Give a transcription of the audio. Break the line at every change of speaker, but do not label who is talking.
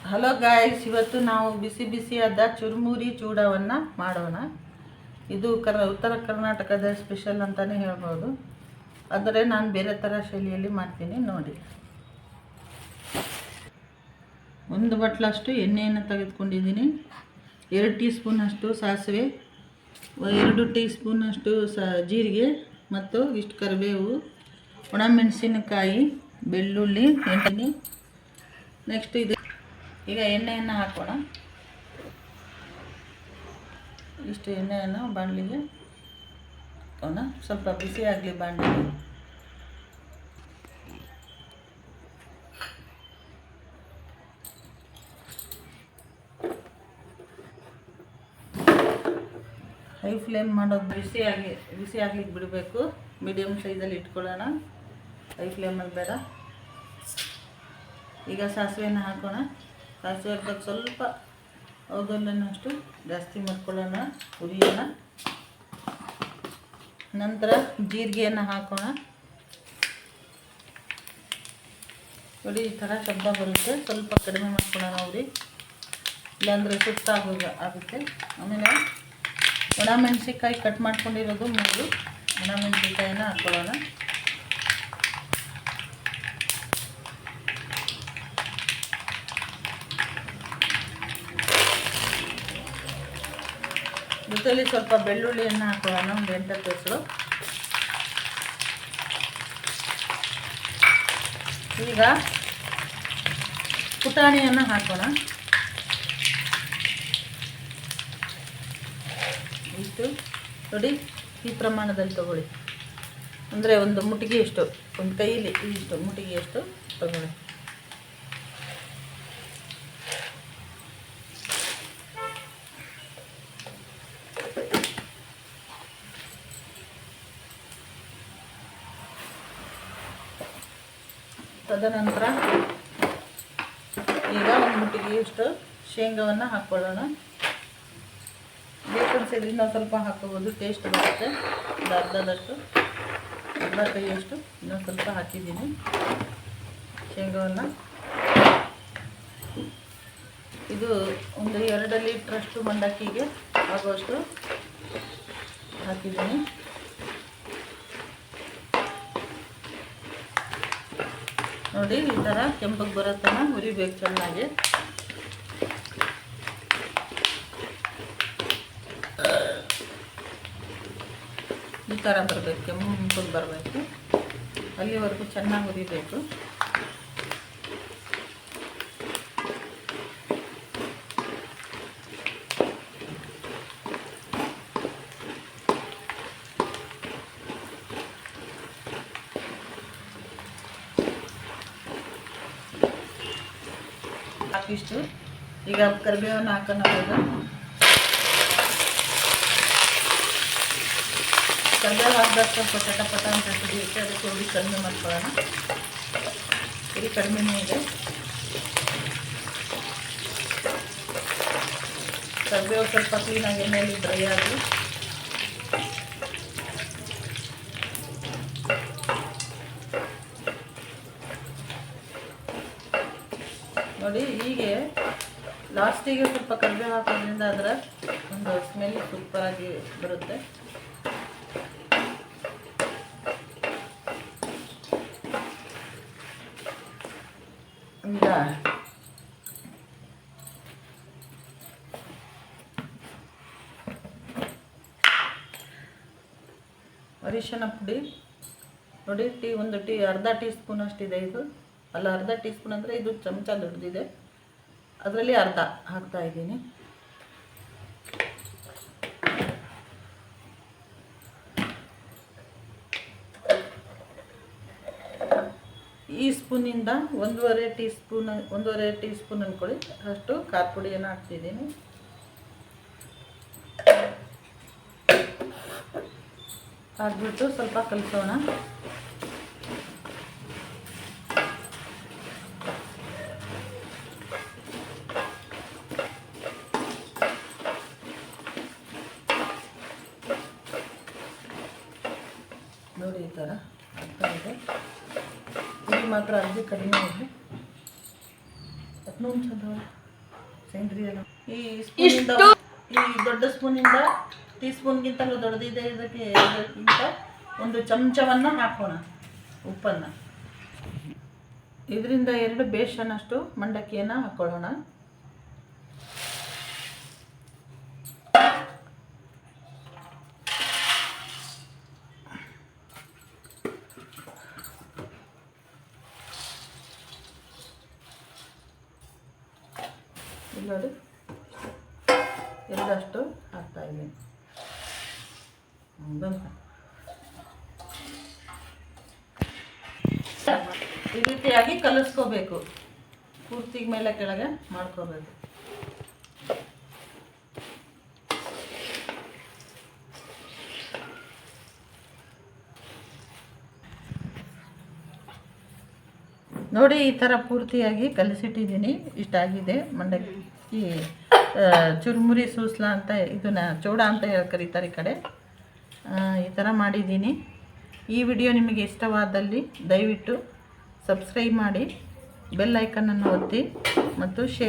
Hello guys, ಇವತ್ತು ನಾವು ಬಿಸಿ ಬಿಸಿಯಾದ ಚುರುಮುರಿ ಚೂಡವನ್ನು ಮಾಡೋಣ. ಇದು ಉತ್ತರ ಕರ್ನಾಟಕದ ಸ್ಪೆಷಲ್ ಅಂತಲೇ ಹೇಳ್ಬೋದು. ಆದರೆ ನಾನು ಬೇರೆ ಥರ ಶೈಲಿಯಲ್ಲಿ ಮಾಡ್ತೀನಿ ನೋಡಿ. ಒಂದು ಬಟ್ಲಷ್ಟು ಎಣ್ಣೆಯನ್ನು ತೆಗೆದುಕೊಂಡಿದ್ದೀನಿ. 2 ಟೀ ಸ್ಪೂನಷ್ಟು ಸಾಸಿವೆ, 2 ಟೀ ಸ್ಪೂನಷ್ಟು ಜೀರಿಗೆ ಮತ್ತು ಇಷ್ಟು ಕರಿಬೇವು, ಒಣಮೆಣಸಿನಕಾಯಿ, ಬೆಳ್ಳುಳ್ಳಿ ಎಣ್ಣೆ. ನೆಕ್ಸ್ಟ್ ಇದು ಈಗ ಎಣ್ಣೆಯನ್ನು ಹಾಕೋಣ. ಇಷ್ಟು ಎಣ್ಣೆಯನ್ನು ಬಾಣಲಿಗೆ ಹಾಕೋಣ. ಸ್ವಲ್ಪ ಬಿಸಿ ಆಗಲಿ ಬಾಣಲಿಗೆ. ಹೈ ಫ್ಲೇಮ್ ಮಾಡೋದು, ಬಿಸಿ ಆಗ್ಲಿಕ್ಕೆ ಬಿಡಬೇಕು. ಮೀಡಿಯಮ್ ಸೈಜಲ್ಲಿ ಇಟ್ಕೊಳ್ಳೋಣ, ಹೈ ಫ್ಲೇಮಲ್ಲಿ ಬೇಡ. ಈಗ ಸಾಸಿವೆಯನ್ನು ಹಾಕೋಣ. ಸಾಸಿವೆ ಹಾಕೋದು ಸ್ವಲ್ಪ ಅಷ್ಟು ಜಾಸ್ತಿ ಮಾಡ್ಕೊಳ್ಳೋಣ, ಹುರಿಯೋಣ. ನಂತರ ಜೀರಿಗೆಯನ್ನು ಹಾಕೋಣ. ನೋಡಿ, ಈ ಥರ ಶಬ್ದ ಬರುತ್ತೆ. ಸ್ವಲ್ಪ ಕಡಿಮೆ ಮಾಡ್ಕೊಳ್ಳೋಣ ಉರಿ, ಇಲ್ಲಾಂದರೆ ಆಗುತ್ತೆ. ಆಮೇಲೆ ಒಣಮೆಣಸಿನ್ಕಾಯಿ ಕಟ್ ಮಾಡ್ಕೊಂಡಿರೋದು 3 ಒಣಮೆಣಸಿನ್ಕಾಯಿನ ಹಾಕ್ಕೊಳ್ಳೋಣ. ಜೊತೆಯಲ್ಲಿ ಸ್ವಲ್ಪ ಬೆಳ್ಳುಳ್ಳಿಯನ್ನು ಹಾಕೋಣ, ಒಂದು 8 ಹೆಸರು. ಈಗ ಪುಟಾಣಿಯನ್ನು ಹಾಕೋಣ. ಇಷ್ಟು ನೋಡಿ, ಈ ಪ್ರಮಾಣದಲ್ಲಿ ತಗೊಳ್ಳಿ. ಅಂದರೆ ಒಂದು ಮುಟ್ಟಿಗೆಯಷ್ಟು, ಒಂದು ಕೈಯಲ್ಲಿ ಇಷ್ಟು ಮುಟ್ಟಿಗೆಯಷ್ಟು ತಗೊಳ್ಳಿ. ತದನಂತರ ಈಗ ಒಂದು ಮುಟ್ಟಿಗೆಯಷ್ಟು ಶೇಂಗಾವನ್ನು ಹಾಕ್ಕೊಳ್ಳೋಣ. ಬೇಕನ್ಸಿದ್ರೆ ಇನ್ನೊಂದು ಸ್ವಲ್ಪ ಹಾಕೋಬೋದು, ಟೇಸ್ಟ್ ಬರುತ್ತೆ. ಒಂದು ಅರ್ಧ ಕೈಯಷ್ಟು ಇನ್ನೊಂದು ಸ್ವಲ್ಪ ಹಾಕಿದ್ದೀನಿ ಶೇಂಗಾವನ್ನು. ಇದು ಒಂದು 2 ಲೀಟ್ರಷ್ಟು ಮಂಡಕ್ಕಿಗೆ ಆಗುವಷ್ಟು ಹಾಕಿದ್ದೀನಿ. ನೋಡಿ, ಈ ಥರ ಕೆಂಪಗೆ ಬರೋತನ ಹುರಿಬೇಕು ಚೆನ್ನಾಗಿ. ಈ ಥರ ಬರಬೇಕು, ಕೆಂಪಗೆ ಬರಬೇಕು. ಅಲ್ಲಿವರೆಗೂ ಚೆನ್ನಾಗಿ ಹುರಿಬೇಕು. ಇಷ್ಟು ಈಗ ಕರಿಬೇವನ್ನು ಹಾಕೋಣ. ಕರಿಬೇವು ಹಾಕಿದಾಗ ಸ್ವಲ್ಪ ಚಟಪಟ ಅಂತ ಕುಡಿಯುತ್ತೆ, ಅದಕ್ಕೆ ಉರಿ ಕಡಿಮೆ ಮಾಡ್ಕೊಳ್ಳೋಣ. ಉರಿ ಕಡಿಮೆನೇ ಇದೆ. ಕರಿಬೇವು ಸ್ವಲ್ಪ ಕ್ಲೀನಾಗಿ ಎಣ್ಣೆಯಲ್ಲಿ ಡ್ರೈ ಆಗಿ ನೋಡಿ. ಹೀಗೆ ಲಾಸ್ಟಿಗೆ ಸ್ವಲ್ಪ ಕರಿಬೇವು ಹಾಕೋದ್ರಿಂದ ಅದರ ಒಂದು ಸ್ಮೆಲ್ ಸೂಪರಾಗಿ ಬರುತ್ತೆ. ಈಗ ಅರಿಶಿನ ಪುಡಿ ನೋಡಿ, ಅರ್ಧ ಟೀ ಸ್ಪೂನ್ ಅಷ್ಟಿದೆ ಇದು. ಅಲ್ಲ, ಅರ್ಧ ಟೀ ಸ್ಪೂನ್ ಅಂದರೆ ಇದು ಚಮಚ ದೊಡ್ಡದಿದೆ, ಅದರಲ್ಲಿ ಅರ್ಧ ಹಾಕ್ತಾ ಇದ್ದೀನಿ. ಈ ಸ್ಪೂನಿಂದ 1.5 ಟೀ ಸ್ಪೂನ್ ಅಂದ್ಕೊಳ್ಳಿ ಅಷ್ಟು ಖಾರ ಪುಡಿಯನ್ನು ಹಾಕ್ತಿದ್ದೀನಿ. ಹಾಕ್ಬಿಟ್ಟು ಸ್ವಲ್ಪ ಕಲಿಸೋಣ. ನೋಡಿ, ಈ ಥರ ಆಗ್ತಾ ಇದೆ. ಮಾತ್ರ ಅರ್ಧ ಕಡಿಮೆ ಇದೆ. ನೂನ್ ಚಂದ ಸೇಂದ್ರಿ ಎಲ್ಲ ಈ ಸ್ಪೂನಿಂದ ಈ ದೊಡ್ಡ ಸ್ಪೂನಿಂದ ಟೀ ಸ್ಪೂನ್ಗಿಂತಲೂ ದೊಡ್ಡದಿದೆ ಇದಕ್ಕಿಂತ ಒಂದು ಚಮಚವನ್ನು ಹಾಕೋಣ ಉಪ್ಪನ್ನು. ಇದರಿಂದ 2 ಬೇಷನ್ನಷ್ಟು ಮಂಡಕ್ಕಿಯನ್ನು ಹಾಕ್ಕೊಳ್ಳೋಣ. ನೋಡಿ 2 ಹಾಕ್ತಾ ಇದ್ದೀನಿ. ಈ ರೀತಿಯಾಗಿ ಕಲಿಸ್ಕೋಬೇಕು, ಪೂರ್ತಿ ಮೇಲೆ ಕೆಳಗೆ ಮಾಡ್ಕೋಬೇಕು. ನೋಡಿ ಈ ಥರ ಪೂರ್ತಿಯಾಗಿ ಕಲಿಸಿಟ್ಟಿದ್ದೀನಿ. ಇಷ್ಟಾಗಿದೆ ಮಂಡಕ್ಕಿ ಚುರುಮುರಿ ಸೂಸ್ಲ ಅಂತ, ಇದನ್ನು ಚೌಡ ಅಂತ ಕರೀತಾರೆ ಈ ಕಡೆ. ಈ ಥರ ಮಾಡಿದ್ದೀನಿ. ಈ ವಿಡಿಯೋ ನಿಮಗೆ ಇಷ್ಟವಾದಲ್ಲಿ ದಯವಿಟ್ಟು ಸಬ್ಸ್ಕ್ರೈಬ್ ಮಾಡಿ, ಬೆಲ್ ಐಕನನ್ನು ಒತ್ತಿ ಮತ್ತು ಶೇರ್